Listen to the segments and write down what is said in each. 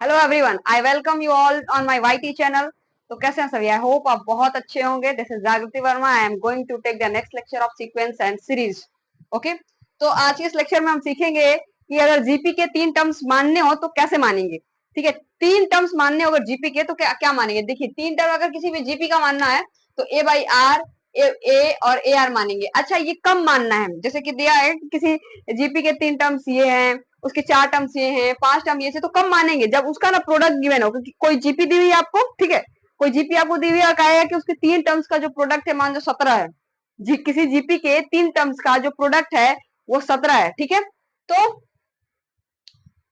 Hello everyone, I welcome you all on my YT channel. तो कैसे हैं सभी? आई होप आप बहुत अच्छे होंगे। This is Jagriti Verma. I am going to take the next lecture of sequence and series. Okay, तो आज के इस लेक्चर में हम सीखेंगे कि अगर जीपी के 3 टर्म्स मानने हो तो कैसे मानेंगे। ठीक है, 3 टर्म्स मानने हो अगर जीपी के तो क्या क्या मानेंगे। देखिए, 3 टर्म अगर किसी भी जीपी का मानना है तो ए बाई आर, ए और ए आर मानेंगे। अच्छा, ये कम मानना है, जैसे कि दिया है कि किसी जीपी के 3 टर्म्स ये हैं, उसके 4 टर्म्स ये हैं, 5 टर्म ये से, तो कम मानेंगे जब उसका ना प्रोडक्ट गिवन हो। क्योंकि कोई जीपी दी हुई है आपको, ठीक है, कोई जीपी आपको दी हुई है, कहा है कि उसके 3 टर्म्स का जो प्रोडक्ट है मान लो 17 है। किसी जीपी के 3 टर्म्स का जो प्रोडक्ट है वो 17 है। ठीक है, तो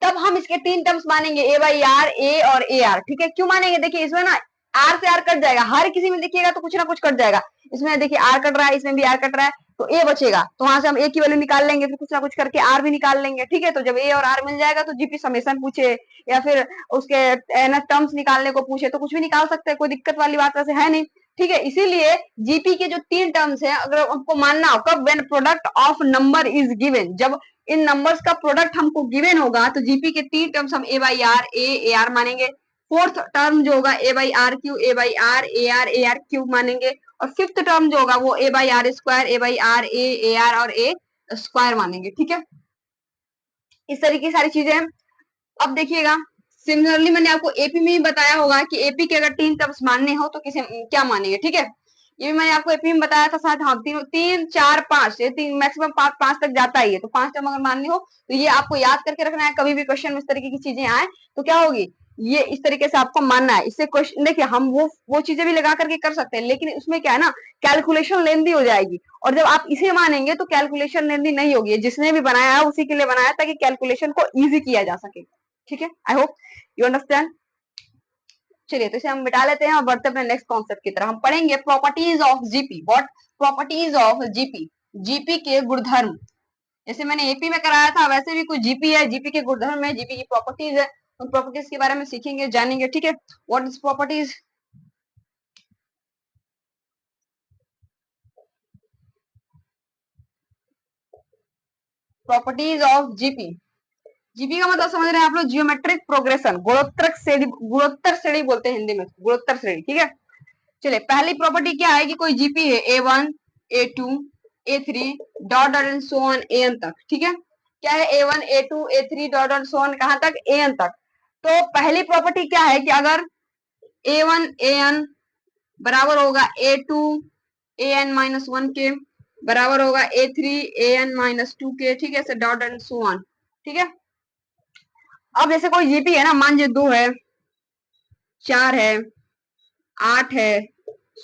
तब हम इसके 3 टर्म्स मानेंगे, ए बाई आर, ए और ए आर। ठीक है, क्यों मानेंगे? देखिए, इसमें ना आर से आर कट जाएगा, हर किसी में देखिएगा तो कुछ ना कुछ कट जाएगा। इसमें देखिए आर कट रहा है, इसमें भी आर कट रहा है, तो ए बचेगा, तो वहां से हम ए की वैल्यू निकाल लेंगे, फिर कुछ ना कुछ करके आर भी निकाल लेंगे। ठीक है, तो जब ए और आर मिल जाएगा तो जीपी समेशन पूछे या फिर उसके टर्म्स निकालने को पूछे तो कुछ भी निकाल सकते हैं, कोई दिक्कत वाली बात वैसे है नहीं। ठीक है, इसीलिए जीपी के जो 3 टर्म्स है अगर उनको मानना हो कब, when product of number is given, जब इन नंबर्स का प्रोडक्ट हमको गिवन होगा तो जीपी के 3 टर्म्स हम a by r, a r मानेंगे। फोर्थ टर्म जो होगा a by r cube, a by r, a r cube मानेंगे। और फिफ्थ टर्म जो होगा वो a by r square, a by r, a r और ए स्क्वायर मानेंगे। ठीक है, इस तरीके की सारी चीजें हैं। अब देखिएगा, सिमिलरली मैंने आपको एपी में ही बताया होगा कि एपी के अगर 3 टर्म्स मानने हो तो किसे क्या मानेंगे। ठीक है, ये भी मैंने आपको एपी में बताया था शायद। हाँ, तीन चार पांच, ये तीन मैक्सिमम पांच तक जाता है ये, तो 5 टर्म अगर माननी हो तो ये आपको याद करके रखना है। कभी भी क्वेश्चन में इस तरीके की चीजें आए तो क्या होगी, ये इस तरीके से आपको मानना है। इससे क्वेश्चन देखिए, हम वो चीजें भी लगा करके कर सकते हैं, लेकिन उसमें क्या है ना, कैलकुलेशन लेंदी हो जाएगी। और जब आप इसे मानेंगे तो कैलकुलेशन लेंदी नहीं होगी। जिसने भी बनाया है उसी के लिए बनाया ताकि कैलकुलेशन को इजी किया जा सके। ठीक है, आई होप यू अंडरस्टैंड। चलिए, तो इसे हम मिटा लेते हैं और बढ़ते अपने नेक्स्ट कॉन्सेप्ट की तरफ। हम पढ़ेंगे properties of GP. What? Properties of GP, GP के गुणधर्म। जैसे मैंने एपी में कराया था वैसे भी कुछ जीपी है, जीपी के गुणधर्म है, जीपी की प्रॉपर्टीज है। उन प्रॉपर्टीज के बारे में सीखेंगे, जानेंगे। ठीक है, what is properties? Properties of GP. GP का मतलब समझ रहे हैं आप लोग? जियोमेट्रिक प्रोग्रेशन, गुणोत्तर श्रेणी बोलते हैं हिंदी में, गुणोत्तर श्रेणी। ठीक है, चलिए, पहली प्रॉपर्टी क्या है कि कोई जीपी है A1, A2, A3 dot dot and so on an तक। ठीक है, क्या है? A1, A2, A3 dot dot so on कहां तक? एन तक। तो पहली प्रॉपर्टी क्या है कि अगर A1 AN बराबर होगा A2 AN माइनस 1 के, बराबर होगा A3 AN माइनस 2 के। ठीक है, डॉट एंड सो ऑन। ठीक है, अब जैसे कोई जीपी है ना, मान लीजिए 2 है, 4 है, 8 है,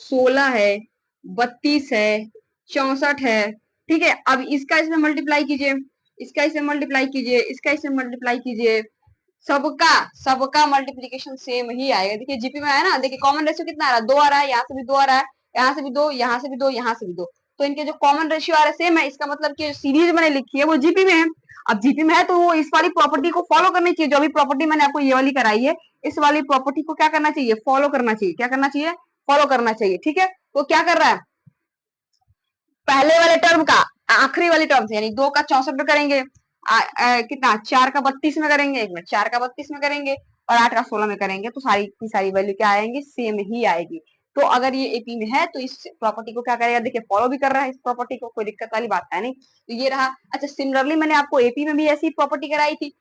16 है, 32 है, 64 है। ठीक है, अब इसका इसमें मल्टीप्लाई कीजिए, इसका इसमें मल्टीप्लाई कीजिए, इसका इसमें मल्टीप्लाई कीजिए, सबका सबका मल्टीप्लीकेशन सेम ही आएगा। देखिए जीपी में है ना, देखिए कॉमन रेशियो कितना आ रहा है? 2 आ रहा है, यहाँ से भी 2 आ रहा है, यहाँ से भी 2, यहाँ से भी 2, यहाँ से भी 2। तो इनके जो कॉमन रेशियो आ रहे सेम है। इसका मतलब कि सीरीज मैंने लिखी है वो जीपी में है। अब जीपी में है तो वो इस वाली प्रॉपर्टी को फॉलो करनी चाहिए। जो भी प्रॉपर्टी मैंने आपको ये वाली कराई है, इस वाली प्रॉपर्टी को क्या करना चाहिए? फॉलो करना चाहिए। क्या करना चाहिए? फॉलो करना चाहिए। ठीक है, तो क्या कर रहा है, पहले वाले टर्म का आखिरी वाली टर्म से, यानी 2 का 64 में करेंगे, कितना 4 का 32 में करेंगे, एक में 4 का 32 में करेंगे और 8 का 16 में करेंगे, तो सारी की सारी वैल्यू क्या आएंगी? सेम ही आएगी। तो अगर ये एपी में है तो इस प्रॉपर्टी को क्या करेगा? देखिए फॉलो भी कर रहा है इस प्रॉपर्टी को, कोई दिक्कत वाली बात है नहीं। तो ये रहा। अच्छा, सिमिलरली मैंने आपको एपी में भी ऐसी प्रॉपर्टी कराई थी।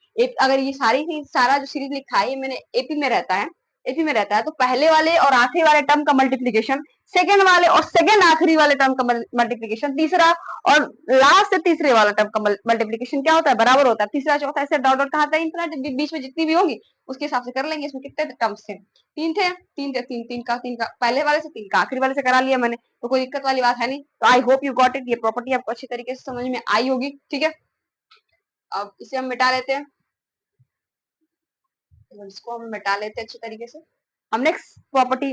अगर ये सारा जो सीरीज लिखा है ये मैंने एपी में रहता है, एपी में रहता है, तो पहले वाले और आखिरी वाले टर्म का मल्टीप्लीकेशन, सेकंड वाले और सेकंड आखिरी वाले टर्म का मल्टीप्लीकेशन, तीसरा और लास्ट से तीसरे वाला टर्म का मल्टीप्लीकेशन क्या होता है? बराबर होता है। तीसरा चौथा ऐसे डॉट डॉट कहाँ तक, बीच में जितनी भी होंगी उसके हिसाब से कर लेंगे। इसमें कितने टर्म्स थे? 3 थे, 3 थे, तीन का पहले वाले से, 3 का आखिरी वाले से करा लिया मैंने, तो कोई दिक्कत वाली बात है नहीं। तो I hope you got it. ये प्रॉपर्टी आपको अच्छी तरीके से समझ में आई होगी। ठीक है, अब इसे हम मिटा लेते हैं, इसको हम मिटा लेते हैं अच्छी तरीके से। हम नेक्स्ट प्रॉपर्टी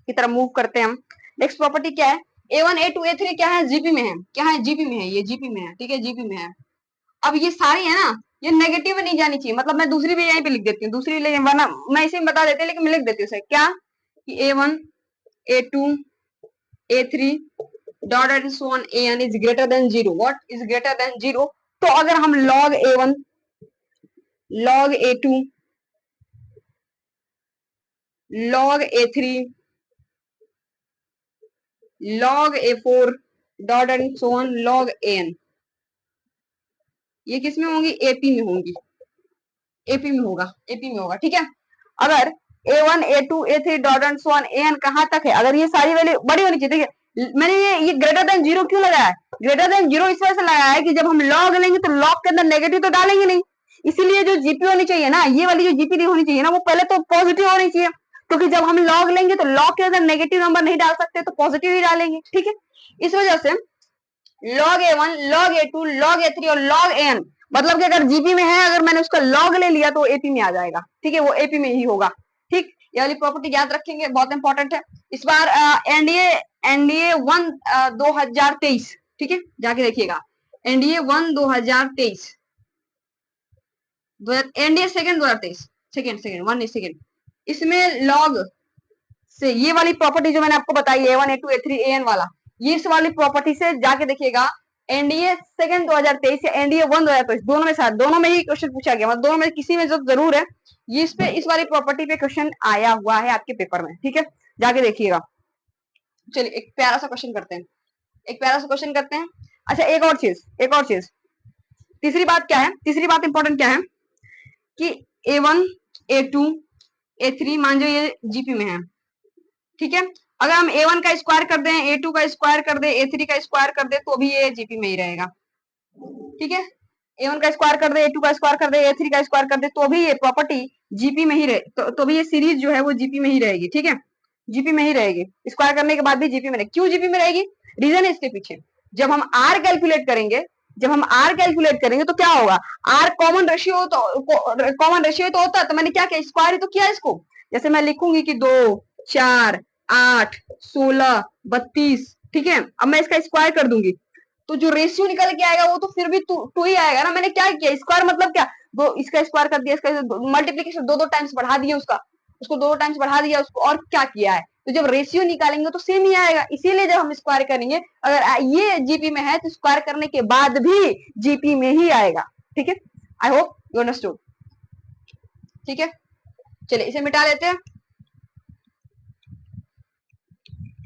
की तरफ मूव करते हैं। हम नेक्स्ट प्रॉपर्टी क्या है? A1 A2 A3 क्या है? जीपी में है। क्या है? जीपी में है, ये जीपी में है। ठीक है, जीपी में है। अब ये सारी है ना, ये नेगेटिव में नहीं जानी चाहिए। मतलब मैं दूसरी भी यहीं पे लिख देती हूँ, दूसरी लेकिन वरना मैं इसे बता देती हूँ, लेकिन मैं लिख देती हूँ क्या कि A1 A2 A3 dot and so on an is greater then 0। What is greater then 0? तो अगर हम log A1 log A2 log A3 log A4 dot and so on log AN, ये किस में होंगी? एपी में होंगी, एपी में होगा, एपी में होगा। ठीक है, अगर A1 A2 A3 dot and so on AN कहां तक है, अगर ये सारी वैल्यू बड़ी होनी चाहिए। देखिए मैंने ये ग्रेटर देन जीरो क्यों लगाया है? ग्रेटर देन जीरो इस वजह से लगाया है कि जब हम लॉग लेंगे तो लॉग के अंदर नेगेटिव तो डालेंगे नहीं, इसीलिए जो जीपी होनी चाहिए ना, ये वाली जो जीपी होनी चाहिए ना, वो पहले तो पॉजिटिव होनी चाहिए, क्योंकि जब हम लॉग लेंगे तो लॉग के अंदर नेगेटिव नंबर नहीं डाल सकते, तो पॉजिटिव ही डालेंगे। ठीक है, इस वजह से log A1 log A2 log A3 और log AN, मतलब कि अगर जीपी में है, अगर मैंने उसका लॉग ले लिया तो एपी में आ जाएगा। ठीक है, वो एपी में ही होगा। ठीक, ये वाली प्रॉपर्टी याद रखेंगे, बहुत इंपॉर्टेंट है। इस बार एनडीए एनडीए 1 2023, ठीक है, जाके देखिएगा, NDA 1 2023, NDA second 2023, second second 1 second, इसमें लॉग से ये वाली प्रॉपर्टी जो मैंने आपको बताई A1 A2 A3 AN वाला, ये इस वाली प्रॉपर्टी से जाके देखिएगा, एनडीए सेकंड 2023 या एनडीए 1 2023, दोनों में साथ, दोनों में ही क्वेश्चन पूछा गया, मतलब दोनों में किसी में जरूर है, ये इस पे इस वाली प्रॉपर्टी पे क्वेश्चन आया हुआ है आपके पेपर में। ठीक है, जाके देखिएगा। चलिए एक प्यारा सा क्वेश्चन करते हैं, एक प्यारा सा क्वेश्चन करते हैं। अच्छा एक और चीज, एक और चीज, तीसरी बात क्या है, तीसरी बात इंपॉर्टेंट क्या है कि A1 A2 A3 मान जो ये जीपी में है, ठीक है, अगर हम A1 का स्क्वायर कर दें, A2 का स्क्वायर कर दें, A3 का स्क्वायर कर दें, तो भी ये जीपी में ही रहेगा। ठीक है, A1 का स्क्वायर कर दे, A2 का स्क्वायर कर दे, A3 का स्क्वायर कर दे, तो भी ये प्रॉपर्टी जीपी में ही रहे, तो भी ये सीरीज जो है वो जीपी में ही रहेगी। ठीक है, जीपी में ही रहेगी, स्क्वायर करने के बाद भी जीपी में रहेगी। क्यों जीपी में रहेगी? रीजन है इसके पीछे। जब हम आर कैलकुलेट करेंगे, जब हम आर कैलकुलेट करेंगे तो क्या होगा, आर कॉमन रेशियो, तो कॉमन रेशियो तो होता है, तो मैंने क्या किया, स्क्वायर ही तो किया इसको। जैसे मैं लिखूंगी कि 2 4 8 16 32, ठीक है, अब मैं इसका स्क्वायर कर दूंगी, तो जो रेशियो निकल के आएगा वो तो फिर भी टू ही आएगा ना। मैंने क्या किया, स्क्वायर मतलब क्या, दो इसका स्क्वायर कर दिया, इसका मल्टीप्लीकेशन दो दो टाइम्स बढ़ा दिया, उसका उसको दो टाइम्स बढ़ा दिया उसको, और क्या किया है, तो जब रेशियो निकालेंगे तो सेम ही आएगा। इसीलिए जब हम स्क्वायर करेंगे, अगर ये जीपी में है तो स्क्वायर करने के बाद भी जीपी में ही आएगा। ठीक है, आई होप यू अंडरस्टूड। ठीक है, चलिए इसे मिटा लेते हैं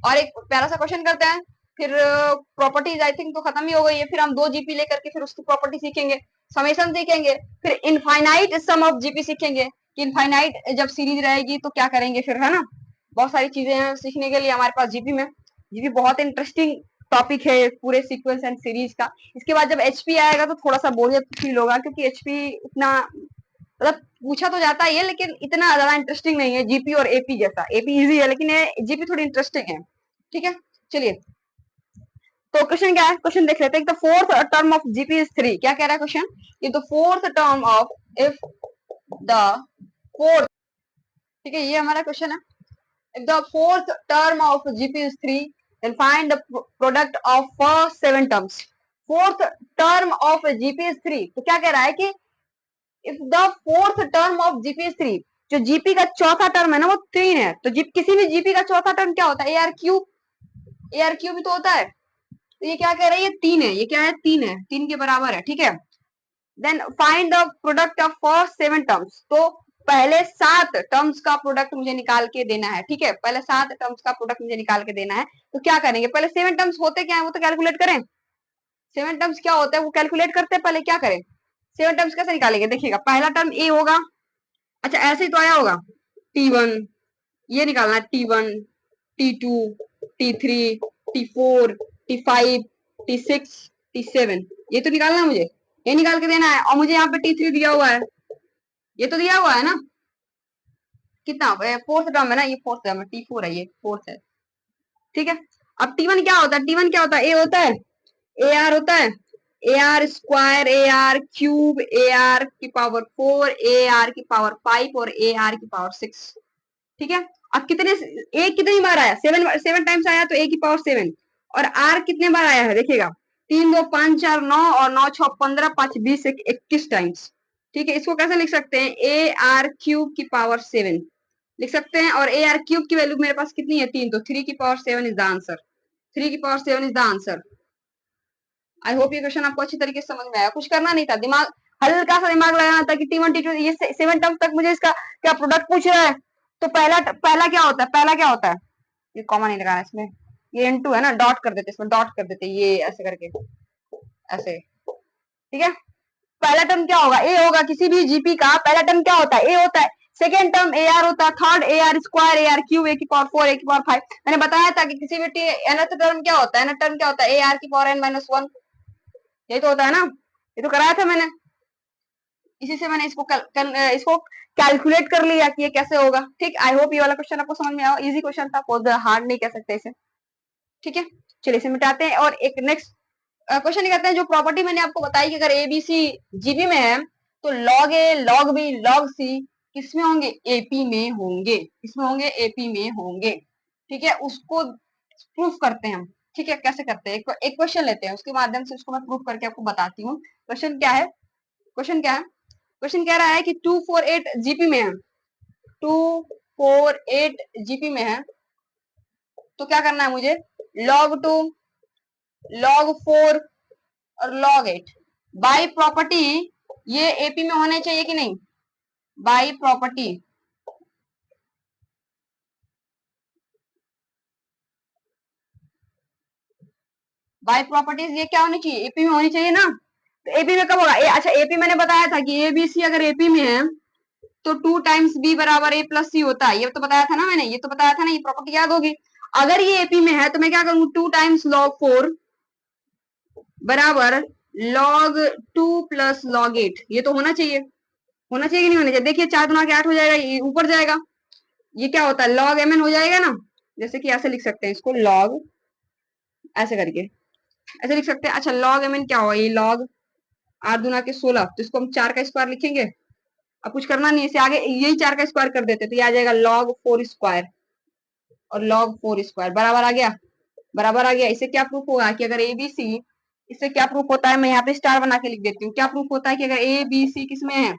और एक प्यारा सा क्वेश्चन करते हैं, फिर प्रॉपर्टीज आई थिंक तो खत्म ही हो गई है, फिर हम दो जीपी लेकर के फिर उसकी प्रॉपर्टी सीखेंगे, समेशन सीखेंगे, फिर इनफाइनाइट सम ऑफ जीपी सीखेंगे कि इनफाइनाइट जब सीरीज रहेगी तो क्या करेंगे फिर, है ना। बहुत सारी चीजें हैं सीखने के लिए हमारे पास जीपी में। जीपी बहुत इंटरेस्टिंग टॉपिक है पूरे सीक्वेंस एंड सीरीज का। इसके बाद जब एचपी आएगा तो थोड़ा सा बोरियत फील होगा, क्योंकि एचपी इतना मतलब पूछा तो जाता ही है लेकिन इतना ज्यादा इंटरेस्टिंग नहीं है जीपी और एपी जैसा। एपी इजी है लेकिन ये जीपी थोड़ी इंटरेस्टिंग है। ठीक है, चलिए तो क्वेश्चन क्या है, क्वेश्चन देख लेते हैं। The fourth term of GP is 3, क्या कह रहा है क्वेश्चन, कि the fourth term of, if the fourth, ठीक है, ये हमारा क्वेश्चन है। If the fourth term of GP is 3, then find the product of first 7 terms. Fourth term of GP is 3, तो क्या कह रहा है कि if the fourth term of GP is 3, जो जीपी का चौथा टर्म है ना वो 3 है, तो किसी भी जीपी का चौथा टर्म क्या होता है, ए आर क्यूब, ए आर क्यूब भी तो होता है। तो ये क्या कह रहा है, ये 3 है, ये क्या है, 3 है, 3 के बराबर है। ठीक है, then find the product of first 7 terms, तो पहले 7 टर्म्स का प्रोडक्ट मुझे निकाल के देना है। ठीक है, पहले 7 टर्म्स का प्रोडक्ट मुझे निकाल के देना है, तो क्या करेंगे, पहले 7 टर्म्स होते क्या है वो तो कैलकुलेट करें। 7 टर्म्स क्या होता है वो कैलकुलेट करते हैं, पहले क्या करें, 7 टर्म्स कैसे निकालेंगे, देखिएगा पहला टर्म ए होगा, अच्छा ऐसे ही तो आया होगा, T1, ये निकालना है, T1 T2 T3 T4 T5 T6 T7, ये तो निकालना है मुझे, ये निकाल के देना है। और मुझे यहाँ पे T3 दिया हुआ है, ये तो दिया हुआ है ना, कितना फोर्थ टर्म है ना, ये फोर्थ टर्म है, T4 है, ये फोर्थ है। ठीक है, अब T1 क्या होता है, T1 क्या होता है, ए होता है, ए आर होता है, ए r square, a r cube, A R की पावर 4, ए आर की पावर 5 और ए आर की पावर 6। ठीक है, अब कितने, ए कितनी बार आया, 7 टाइम्स आया तो ए की पावर 7, और आर कितने बार आया है देखिएगा, 3 2 5 4 9 और 9 6 15 5 20 21 टाइम्स। ठीक है, इसको कैसे लिख सकते हैं, ए आर क्यूब की पावर 7 लिख सकते हैं, और ए आर क्यूब की वैल्यू मेरे पास कितनी है 3, तो 3 की पावर 7 इज द आंसर, 3 की power 7 is the answer. I hope ये क्वेश्चन आपको अच्छी तरीके से समझ में आया, कुछ करना नहीं था, दिमाग हल्का सा दिमाग लगाना था कि T1 T2 ये 7 टर्म्स तक मुझे इसका क्या प्रोडक्ट पूछ रहा है, तो पहला पहला क्या होता है, पहला क्या होता है, ये कॉमन नहीं लगाना इसमें, ये इनटू है ना, डॉट कर देते, इसमें डॉट कर देते, ये ऐसे करके, ऐसे, ठीक है। पहला टर्म क्या होगा, ए होगा, किसी भी जीपी का पहला टर्म क्या होता है, ए होता है। सेकेंड टर्म ए आर होता है, third a r square, a r cube, a की पावर 4, ए की पावर 5। मैंने बताया था कि किसी भी nth टर्म क्या होता है, nth टर्म क्या होता है, ए आर की पावर n-1, यही तो होता है ना, ये तो कराया था मैंने, इसी से मैंने इसको कैलकुलेट कर लिया कि ये कैसे होगा। ठीक, आई होप ये वाला क्वेश्चन आपको समझ में आया, इजी क्वेश्चन था, बहुत हार्ड नहीं कह सकते इसे। ठीक है, चलिए इसे मिटाते हैं और एक नेक्स्ट क्वेश्चन करते हैं। जो प्रॉपर्टी मैंने आपको बताई कि अगर एबीसी जीबी में है तो लॉग ए, लॉग बी, लॉग सी किसमें होंगे, एपी में होंगे, किसमें होंगे, एपी में होंगे। ठीक है, उसको प्रूफ करते हैं हम। ठीक है, कैसे करते हैं, एक क्वेश्चन लेते हैं, उसके माध्यम से उसको मैं प्रूफ करके आपको बताती हूँ। क्वेश्चन क्या है, क्वेश्चन क्या है, क्वेश्चन कह रहा है कि 248 जीपी में है, 248 जीपी में है, तो क्या करना है मुझे, log 2, log 4 और log 8 बाई प्रॉपर्टी ये एपी में होने चाहिए कि नहीं, बाई प्रॉपर्टी, बाई प्रॉपर्टीज ये क्या होनी चाहिए, एपी में होनी चाहिए ना। तो एपी में कब होगा, अच्छा एपी मैंने बताया था कि एबीसी अगर एपी में है तो 2 टाइम्स बी बराबर ए प्लस सी होता है, ये तो बताया था ना मैंने, ये तो बताया था ना, ये प्रॉपर्टी याद होगी। अगर ये एपी में है तो मैं क्या करूंगी, 2 टाइम्स log 4 बराबर log 2 प्लस log 8, ये तो होना चाहिए, होना चाहिए कि नहीं होना चाहिए। देखिए 4 गुना के 8 हो जाएगा, ये ऊपर जाएगा, ये क्या होता है log mn हो जाएगा ना, जैसे कि ऐसे लिख सकते हैं इसको, log ऐसे करके ऐसे लिख सकते हैं। अच्छा log mn क्या हुआ, ये log 8 दुना के 16, तो इसको हम 4 का स्क्वायर लिखेंगे, अब कुछ करना नहीं है, इसे आगे यही 4 का स्क्वायर कर देते तो ये आ जाएगा log 4 स्क्वायर, और log 4 स्क्वायर बराबर आ गया, बराबर आ गया। इससे क्या प्रूफ होगा कि अगर एबीसी, इससे क्या प्रूफ होता है, मैं यहाँ पे स्टार बना के लिख देती हूँ, क्या प्रूफ होता है कि अगर ए बी सी किस में है,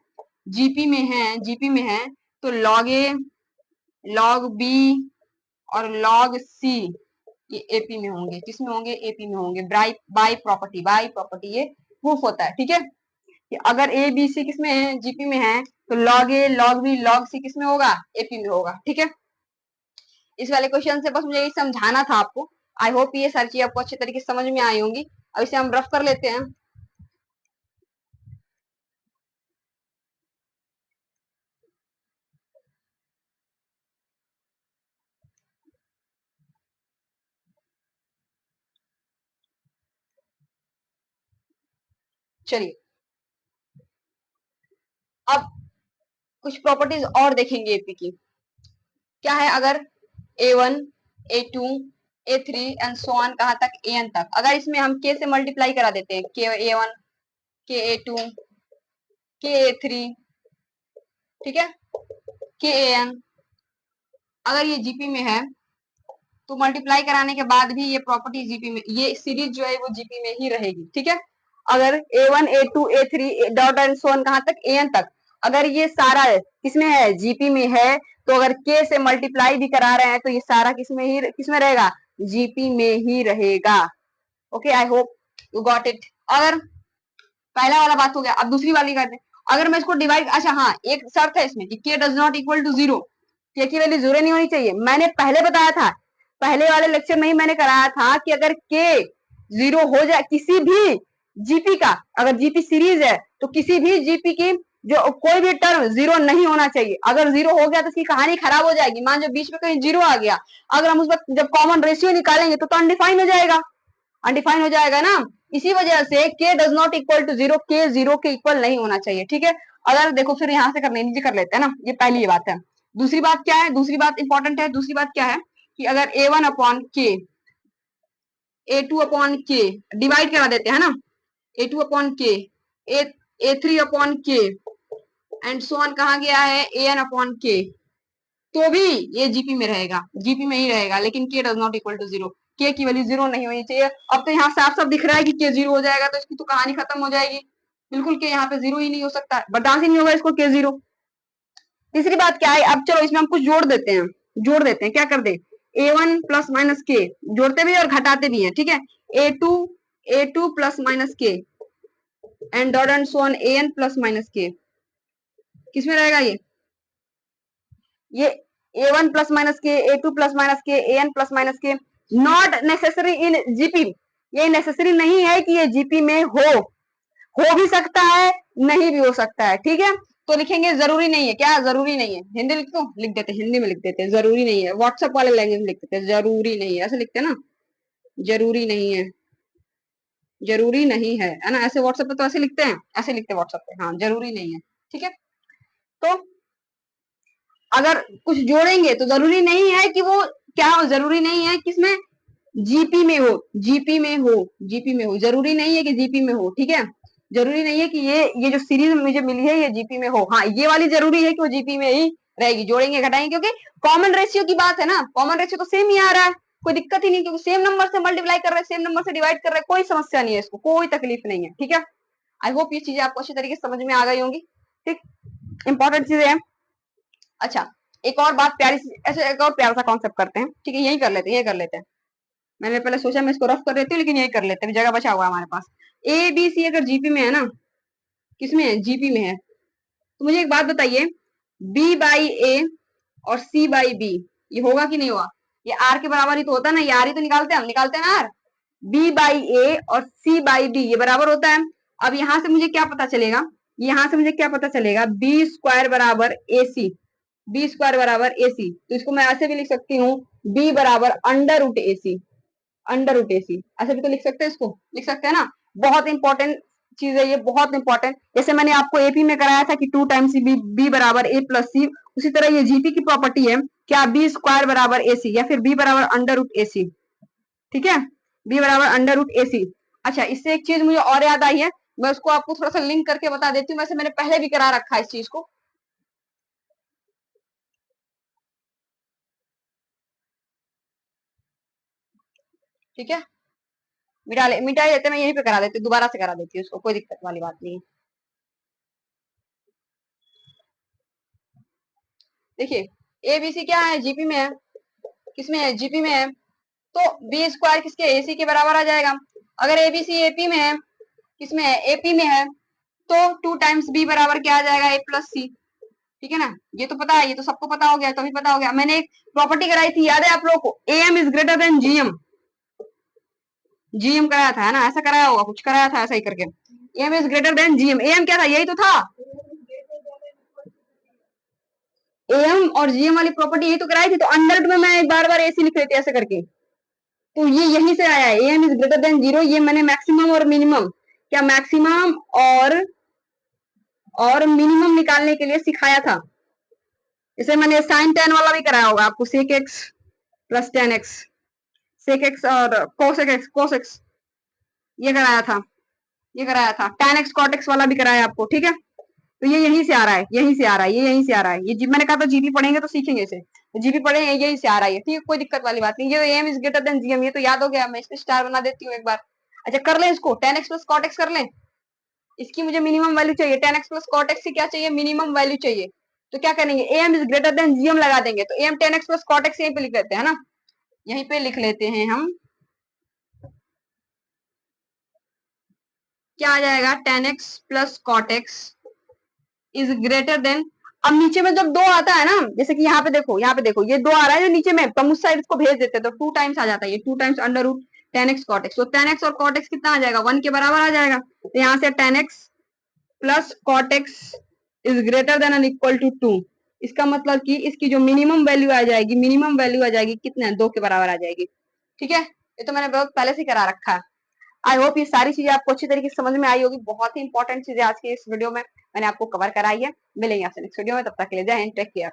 जीपी में है, जीपी में है, तो log ए, log बी और log सी ये एपी में होंगे, किसमें होंगे, एपी में होंगे, बाई प्रॉपर्टी, बाई प्रॉपर्टी ये प्रूफ होता है। ठीक है, कि अगर ए बी सी किसमें है, जीपी में है, तो log ए, log बी, log सी किसमें होगा, एपी में होगा। ठीक है, इस वाले क्वेश्चन से बस मुझे यही समझाना था आपको। आई होप ये सारी चीज आपको अच्छे तरीके से समझ में आई होंगी। अब इसे हम रफ कर लेते हैं। चलिए अब कुछ प्रॉपर्टीज और देखेंगे एपी की, क्या है, अगर A1, A2, A3 and so on कहाँ तक, An तक, अगर इसमें हम K से मल्टीप्लाई करा देते हैं, K A1, K A2, K A3, ठीक है, K An, अगर ये जीपी में है तो मल्टीप्लाई कराने के बाद भी ये प्रॉपर्टी जीपी में, ये सीरीज जो है वो जीपी में ही रहेगी। ठीक है, अगर A1, A2, A3 dot and so on कहाँ तक, An तक, अगर ये सारा किसमें है, जीपी में है, तो अगर K से मल्टीप्लाई भी करा रहे हैं तो ये सारा किसमें रहेगा, जीपी में ही रहेगा। Okay, I hope you got it. अगर पहला वाला बात हो गया, अब दूसरी वाली करते हैं। अगर मैं इसको डिवाइड, अच्छा हाँ एक शर्त है इसमें कि k does not equal to zero, k की वैल्यू जीरो नहीं होनी चाहिए। मैंने पहले बताया था, पहले वाले लेक्चर में ही मैंने कराया था कि अगर के जीरो हो जाए किसी भी जीपी का, अगर जीपी सीरीज है तो किसी भी जीपी की जो कोई भी टर्म जीरो नहीं होना चाहिए। अगर जीरो हो गया तो इसकी कहानी खराब हो जाएगी। मान जो बीच में कहीं जीरो आ गया, अगर हम उस वक्त जब कॉमन रेशियो निकालेंगे तो अनडिफाइन हो जाएगा, अनडिफाइन हो जाएगा ना। इसी वजह से k does not equal to zero, k zero के इक्वल नहीं होना चाहिए। ठीक है, अगर देखो फिर यहां से करने नीचे कर लेते हैं ना, ये पहली बात है। दूसरी बात क्या है, दूसरी बात इंपॉर्टेंट है, दूसरी बात क्या है कि अगर A1 अपॉन के, A2 अपॉन के डिवाइड करा देते हैं ना, A2 अपॉन के, A3 अपॉन के एंड सो ऑन कहा गया है An अपॉन के, तो भी ये जीपी में रहेगा, जीपी में ही रहेगा, लेकिन k does not equal to zero, k की वैल्यू जीरो नहीं होनी चाहिए। अब तो यहाँ साफ साफ दिख रहा है कि के जीरो हो जाएगा तो इसकी तो कहानी खत्म हो जाएगी, बिल्कुल के यहाँ पे जीरो ही नहीं हो सकता, बर्दाश्त ही नहीं होगा इसको के जीरो। तीसरी बात क्या है, अब चलो इसमें हम कुछ जोड़ देते हैं, जोड़ देते हैं, क्या कर दे, A1 प्लस माइनस के, जोड़ते भी और घटाते भी हैं। ठीक है, A2 प्लस माइनस के and dot and so on An plus minus के, किसमें रहेगा ये A1 प्लस माइनस के, A2 प्लस माइनस के, AN प्लस माइनस के, नॉट नेसेसरी इन जीपी। ये नेसेसरी नहीं है कि ये जीपी में हो भी सकता है, नहीं भी हो सकता है, ठीक है। तो लिखेंगे जरूरी नहीं है, क्या जरूरी नहीं है, हिंदी लिख दो, लिख देते, हिंदी में लिख देते, जरूरी नहीं है। व्हाट्सएप वाले लैंग्वेज में लिख देते, जरूरी नहीं है, ऐसे लिखते हैं ना, जरूरी नहीं है, जरूरी नहीं है ना, ऐसे व्हाट्सएप पे तो ऐसे लिखते हैं, ऐसे लिखते हैं व्हाट्सएप पे, हाँ जरूरी नहीं है, ठीक है। तो अगर कुछ जोड़ेंगे तो जरूरी नहीं है कि वो क्या हो, जरूरी नहीं है किसमें, जीपी में हो, जीपी में हो, जीपी में हो, जरूरी नहीं है कि जीपी में हो, ठीक है। जरूरी नहीं है कि ये जो सीरीज मुझे मिली है ये जीपी में हो, हाँ ये वाली जरूरी है कि वो जीपी में ही रहेगी, जोड़ेंगे घटाएंगे, क्योंकि कॉमन रेशियो की बात है ना, कॉमन रेशियो तो सेम ही आ रहा है, कोई दिक्कत ही नहीं, क्योंकि सेम नंबर से मल्टीप्लाई कर रहे हैं, सेम नंबर से डिवाइड कर रहे हैं, कोई समस्या नहीं है, इसको कोई तकलीफ नहीं है, ठीक है। आई होप ये चीजें आपको अच्छी तरीके से समझ में आ गई होंगी, ठीक। इंपॉर्टेंट चीजें हैं। अच्छा, एक और बात प्यारी सी, ऐसे एक और प्यारा सा कॉन्सेप्ट करते हैं, ठीक है, यही कर लेते हैं, ये कर लेते हैं। मैंने पहले सोचा मैं इसको रफ कर देती हूँ, लेकिन यही कर लेते हैं, जगह बचा हुआ है हमारे पास। ए बी सी अगर जीपी में है ना, किसमें है, जीपी में है, तो मुझे एक बात बताइए, बी बाई ए और सी बाई बी, ये होगा कि नहीं होगा, ये आर के बराबर ही तो होता है ना, ये आर ही तो निकालते हैं हम, निकालते हैं ना आर। बी बाई ए और सी बाई बी ये बराबर होता है। अब यहां से मुझे क्या पता चलेगा, यहां से मुझे क्या पता चलेगा, बी स्क्वायर बराबर ए सी, बी स्क्वायर बराबर ए सी, तो इसको मैं ऐसे भी लिख सकती हूँ, बी बराबर अंडर रूट ए सी, अंडर रूट ए सी, ऐसे भी तो लिख सकते हैं, इसको लिख सकते हैं ना। बहुत इंपॉर्टेंट चीज है ये, बहुत इंपॉर्टेंट। जैसे मैंने आपको एपी में कराया था कि 2 टाइम्स बी, बी बराबर ए प्लस सी, उसी तरह ये जीपी की प्रॉपर्टी है, क्या बी स्क्वायर बराबर ए सी या फिर बी बराबर अंडर रूट ए सी, ठीक है, बी बराबर अंडर रूट ए सी। अच्छा, इससे एक चीज मुझे और याद आई है, मैं उसको आपको थोड़ा सा लिंक करके बता देती हूँ, वैसे मैंने पहले भी करा रखा है इस चीज को, ठीक है। मिटा देते, मैं यहीं पे करा देती हूँ, दोबारा से करा देती हूँ उसको, कोई दिक्कत वाली बात नहीं है। देखिए, ए बी सी क्या है, जीपी में है, किसमें है, जीपी में है, तो बी स्क्वायर किसके, एसी के बराबर आ जाएगा। अगर एबीसी एपी में है, किसमें है, एपी में है, तो 2 टाइम्स बी बराबर क्या आ जाएगा, ए प्लस सी, ठीक है ना। ये तो पता है, ये तो सबको पता हो गया, कभी पता हो गया। मैंने एक प्रॉपर्टी कराई थी, याद है आप लोगों को, AM is greater than GM, GM कराया था, है ना, ऐसा कराया होगा, कुछ कराया था ऐसा ही करके, AM is greater than GM, AM क्या था, यही तो था, एम और जीएम वाली प्रॉपर्टी यही तो कराई थी, तो अंडर में मैं बार बार एसी लिख रही थी ऐसे करके, तो ये यहीं से आया है, AM is greater than zero, ये मैंने मैक्सिमम और मिनिमम, क्या मैक्सिमम और मिनिमम निकालने के लिए सिखाया था। इसे मैंने साइन टेन वाला भी कराया होगा आपको, sec x plus tan x, sec x और कोस एक्स ये कराया था, ये कराया था, टेन एक्स कॉट एक्स वाला भी कराया आपको, ठीक है। तो ये यहीं से आ रहा है, यहीं से आ रहा है, ये यहीं से आ रहा है, ये जी मैंने कहा था जीपी पढ़ेंगे तो सीखेंगे इसे, जीपी पढ़ेंगे यहीं से आ रहा है, ठीक है, कोई दिक्कत वाली बात नहीं। ये AM is greater than GM, ये तो याद हो गया, मैं इसमें स्टार बना देती हूँ एक बार। अच्छा, कर लें इसको, tan x plus cot x कर लें, इसकी मुझे मिनिमम वैल्यू चाहिए, tan x plus cot x की क्या चाहिए, मिनिमम वैल्यू चाहिए। तो क्या करेंगे, AM is greater than GM लगा देंगे, तो AM tan x plus cot x यहीं पे लिख लेते हैं ना, यहीं पे लिख लेते हैं हम, क्या आ जाएगा, tan x plus cot x is greater than, अब नीचे में जब दो आता है ना, जैसे कि यहाँ पे देखो, यहाँ पे देखो, ये दो आ रहा है जो नीचे में, तो हम उस साइड इसको भेज देते हैं, तो 2 टाइम्स आ जाता है, ये 2 times under root tan x cot x, तो टेन एक्स और कॉट एक्स कितना आ जाएगा, 1 के बराबर आ जाएगा, तो यहाँ से tan x plus cot x is greater than and equal to 2, इसका मतलब कि इसकी जो मिनिमम वैल्यू आ जाएगी, मिनिमम वैल्यू आ जाएगी कितने, 2 के बराबर आ जाएगी, ठीक है। ये तो मैंने बहुत पहले से करा रखा है। आई होप ये सारी चीजें आपको अच्छी तरीके से समझ में आई होगी, बहुत ही इंपॉर्टेंट चीजें आज की इस वीडियो में मैंने आपको कवर कराई है। मिलेंगे आपसे नेक्स्ट वीडियो में, तब तक के लिए जय हिंद, टेक केयर।